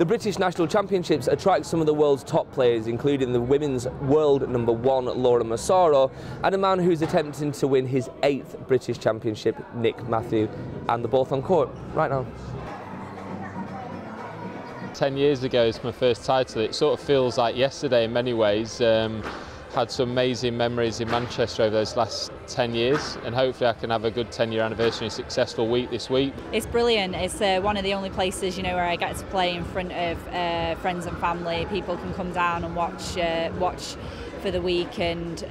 The British National Championships attract some of the world's top players, including the women's world #1 Laura Massaro and a man who's attempting to win his 8th British Championship, Nick Matthew, and they're both on court right now. 10 years ago is my first title. It sort of feels like yesterday in many ways. Had some amazing memories in Manchester over those last 10 years, and hopefully I can have a good 10-year anniversary and successful week this week. It's brilliant. It's one of the only places, you know, where I get to play in front of friends and family. People can come down and watch for the week, and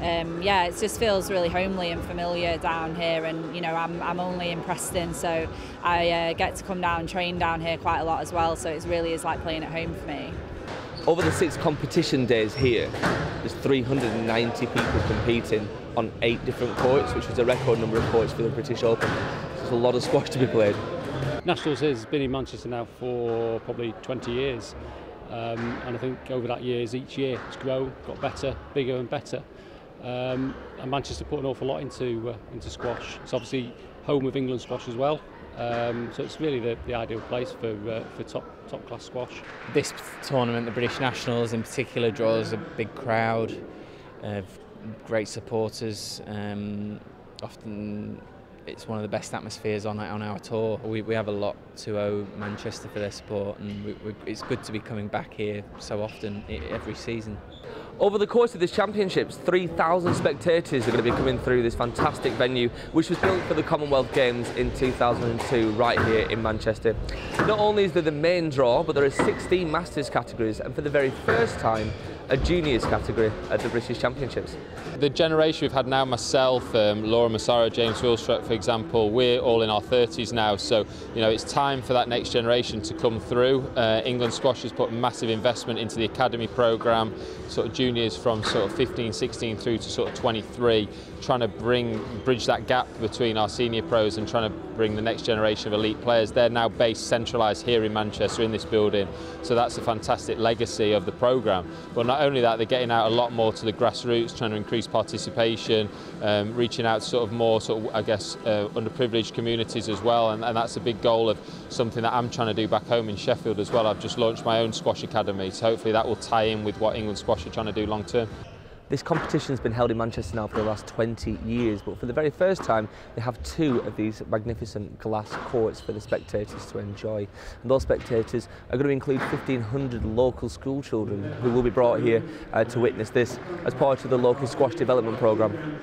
yeah, it just feels really homely and familiar down here. And you know, I'm only in Preston, so I get to come down and train down here quite a lot as well. So it really is like playing at home for me. Over the 6 competition days here, there's 390 people competing on 8 different courts, which was a record number of courts for the British Open. There's a lot of squash to be played. Nationals has been in Manchester now for probably 20 years, and I think over that years, each year it's grown, got better, bigger and better. And Manchester put an awful lot into squash. It's obviously home of England squash as well. So it's really the ideal place for top class squash. This tournament, the British Nationals in particular, draws a big crowd of great supporters. Often it's one of the best atmospheres on our tour. We have a lot to owe Manchester for their support, and it's good to be coming back here so often every season. Over the course of this championships, 3,000 spectators are going to be coming through this fantastic venue, which was built for the Commonwealth Games in 2002 right here in Manchester. Not only is there the main draw, but there are 16 Masters categories, and for the very first time, a juniors category at the British Championships. The generation we've had now, myself, Laura Massaro, James Wilstrut, for example, we're all in our 30s now, so you know it's time for that next generation to come through. England Squash has put massive investment into the academy programme, sort of juniors from sort of 15, 16 through to sort of 23, trying to bridge that gap between our senior pros and trying to bring the next generation of elite players. They're now based centralised here in Manchester in this building, so that's a fantastic legacy of the programme. But not only that, they're getting out a lot more to the grassroots, trying to increase participation, reaching out to sort of more I guess underprivileged communities as well, and that's a big goal of something that I'm trying to do back home in Sheffield as well. I've just launched my own squash academy, so hopefully that will tie in with what England Squash are trying to do long term. This competition has been held in Manchester now for the last 20 years, but for the very first time they have 2 of these magnificent glass courts for the spectators to enjoy. And those spectators are going to include 1,500 local school children who will be brought here to witness this as part of the local squash development programme.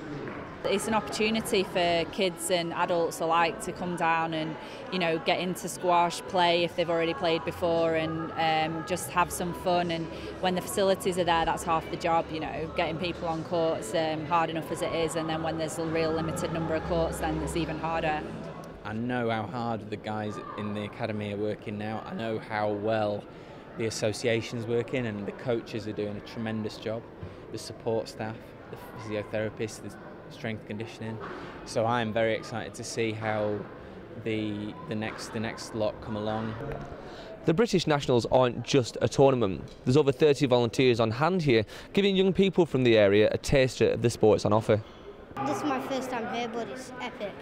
It's an opportunity for kids and adults alike to come down and, you know, get into squash, play if they've already played before, and just have some fun. And when the facilities are there, that's half the job, you know, getting people on courts, hard enough as it is, and then when there's a real limited number of courts, then it's even harder. I know how hard the guys in the academy are working now. I know how well the association's working, and the coaches are doing a tremendous job. The support staff, the physiotherapists, the strength conditioning. So I'm very excited to see how the next lot come along. The British Nationals aren't just a tournament. There's over 30 volunteers on hand here, giving young people from the area a taster of the sports on offer. This is my first time here, but it's epic.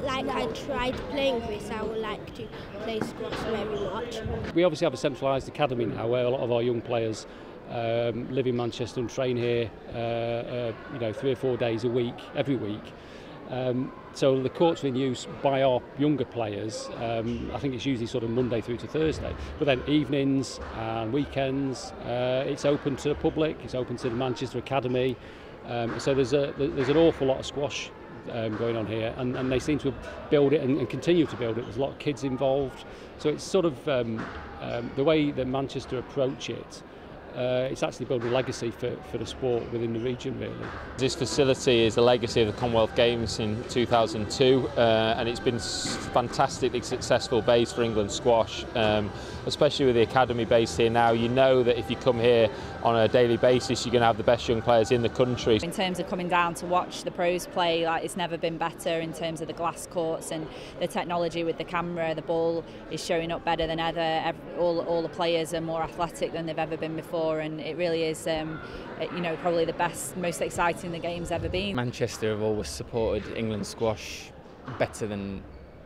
I tried playing this, I would like to play squash very much. We obviously have a centralised academy now where a lot of our young players live in Manchester and train here, you know, 3 or 4 days a week, every week. So the courts are in use by our younger players. I think it's usually sort of Monday through to Thursday. But then evenings and weekends, it's open to the public. It's open to the Manchester Academy. So there's an awful lot of squash going on here, and they seem to build it and continue to build it. There's a lot of kids involved. So it's sort of the way that Manchester approach it. It's actually built a legacy for the sport within the region, really. This facility is a legacy of the Commonwealth Games in 2002, and it's been a fantastically successful base for England squash, especially with the academy base here now. You know that if you come here on a daily basis, you're going to have the best young players in the country. In terms of coming down to watch the pros play, like, it's never been better in terms of the glass courts and the technology with the camera. The ball is showing up better than ever. All the players are more athletic than they've ever been before, and it really is, you know, probably the best, most exciting the game's ever been. Manchester have always supported England squash better than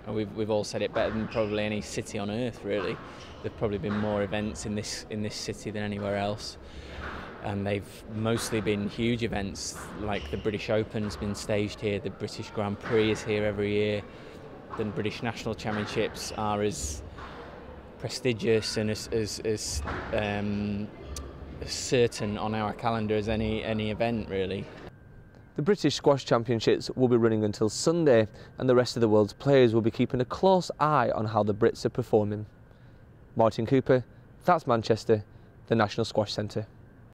And we've all said it better than probably any city on earth, really. There've probably been more events in this city than anywhere else, and they've mostly been huge events. Like the British Open's been staged here, the British Grand Prix is here every year, the British National Championships are as prestigious and as certain on our calendar as any event, really. The British Squash Championships will be running until Sunday, and the rest of the world's players will be keeping a close eye on how the Brits are performing. Martin Cooper, that's Manchester, the National Squash Centre.